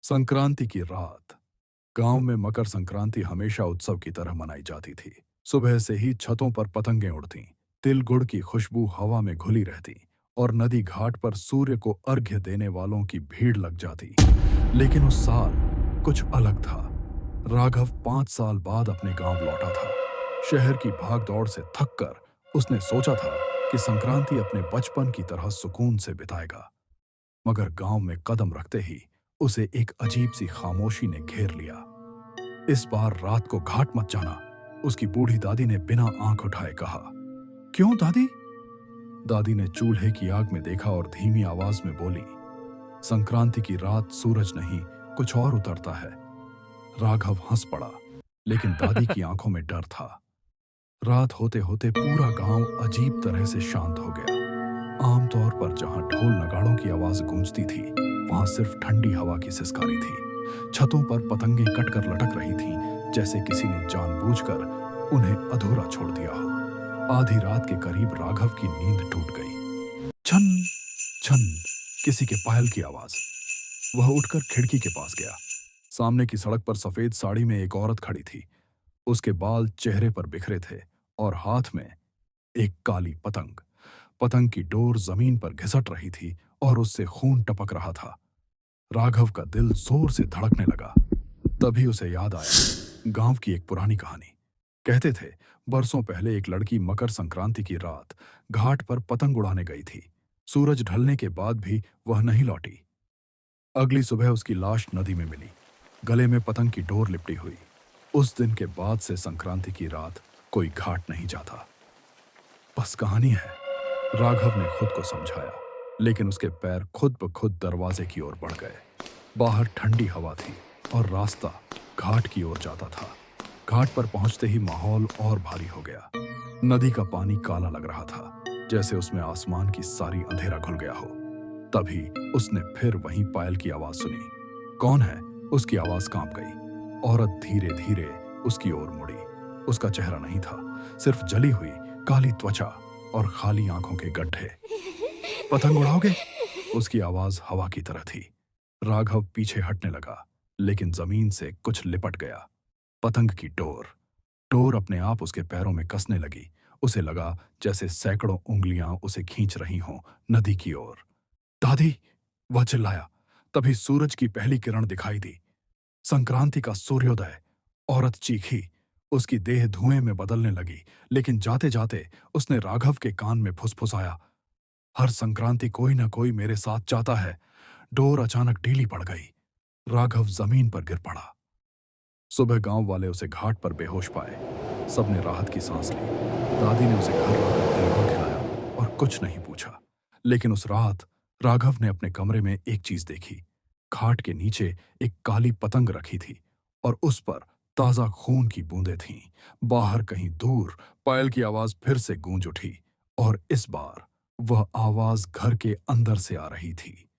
संक्रांति की रात। गांव में मकर संक्रांति हमेशा उत्सव की तरह मनाई जाती थी। सुबह से ही छतों पर पतंगें उड़तीं, तिल गुड़ की खुशबू हवा में घुली रहती और नदी घाट पर सूर्य को अर्घ्य देने वालों की भीड़ लग जाती। लेकिन उस साल कुछ अलग था। राघव 5 साल बाद अपने गांव लौटा था। शहर की भागदौड़ से थककर उसने सोचा था कि संक्रांति अपने बचपन की तरह सुकून से बिताएगा। मगर गांव में कदम रखते ही उसे एक अजीब सी खामोशी ने घेर लिया। इस बार रात को घाट मत जाना, उसकी बूढ़ी दादी ने बिना आंख उठाए कहा। क्यों दादी? दादी ने चूल्हे की आग में देखा और धीमी आवाज में बोली, संक्रांति की रात सूरज नहीं कुछ और उतरता है। राघव हंस पड़ा, लेकिन दादी की आंखों में डर था। रात होते होते पूरा गांव अजीब तरह से शांत हो गया। आमतौर पर जहां ढोल नगाड़ों की आवाज गूंजती थी, वहां सिर्फ ठंडी हवा की सिसकारी थी। छतों पर पतंगें कटकर लटक रही थीं, जैसे किसी ने जानबूझकर उन्हें अधूरा छोड़ दिया हो। आधी रात के करीब राघव की नींद टूट गई। छन छन किसी के पायल की आवाज। वह उठकर खिड़की के पास गया। सामने की सड़क पर सफेद साड़ी में एक औरत खड़ी थी। उसके बाल चेहरे पर बिखरे थे और हाथ में एक काली पतंग। पतंग की डोर जमीन पर घिसट रही थी और उससे खून टपक रहा था। राघव का दिल जोर से धड़कने लगा। तभी उसे याद आया गांव की एक पुरानी कहानी। कहते थे, बरसों पहले एक लड़की मकर संक्रांति की रात घाट पर पतंग उड़ाने गई थी। सूरज ढलने के बाद भी वह नहीं लौटी। अगली सुबह उसकी लाश नदी में मिली, गले में पतंग की डोर लिपटी हुई। उस दिन के बाद से संक्रांति की रात कोई घाट नहीं जाता। बस कहानी है, राघव ने खुद को समझाया, लेकिन उसके पैर खुद ब खुद दरवाजे की ओर बढ़ गए। बाहर ठंडी हवा थी और रास्ता घाट की ओर जाता था। घाट पर पहुंचते ही माहौल और भारी हो गया। नदी का पानी काला लग रहा था, जैसे उसमें आसमान की सारी अंधेरा घुल गया हो। तभी उसने फिर वहीं पायल की आवाज सुनी। कौन है? उसकी आवाज कांप गई। औरत धीरे धीरे उसकी ओर मुड़ी। उसका चेहरा नहीं था, सिर्फ जली हुई काली त्वचा और खाली आंखों के गड्ढे। पतंग उड़ाओगे? उसकी आवाज हवा की तरह थी। राघव पीछे हटने लगा, लेकिन जमीन से कुछ लिपट गया। पतंग की डोर। डोर अपने आप उसके पैरों में कसने लगी। उसे लगा जैसे सैकड़ों उंगलियां उसे खींच रही हों नदी की ओर। दादी! वह चिल्लाया। तभी सूरज की पहली किरण दिखाई दी। संक्रांति का सूर्योदय। औरत चीखी। उसकी देह धुएं में बदलने लगी, लेकिन जाते जाते उसने राघव के कान में फुसफुसाया, हर संक्रांति कोई ना कोई मेरे साथ जाता है। डोर अचानक ढीली पड़ गई। राघव जमीन पर गिर पड़ा। सुबह गांव वाले उसे घाट पर बेहोश पाए। सबने राहत की सांस ली। दादी ने उसे घर लाकर तिलगुड़ खिलाया और कुछ नहीं पूछा। लेकिन उस रात राघव ने अपने कमरे में एक चीज देखी। खाट के नीचे एक काली पतंग रखी थी और उस पर ताजा खून की बूंदें थीं। बाहर कहीं दूर पायल की आवाज फिर से गूंज उठी और इस बार वह आवाज घर के अंदर से आ रही थी।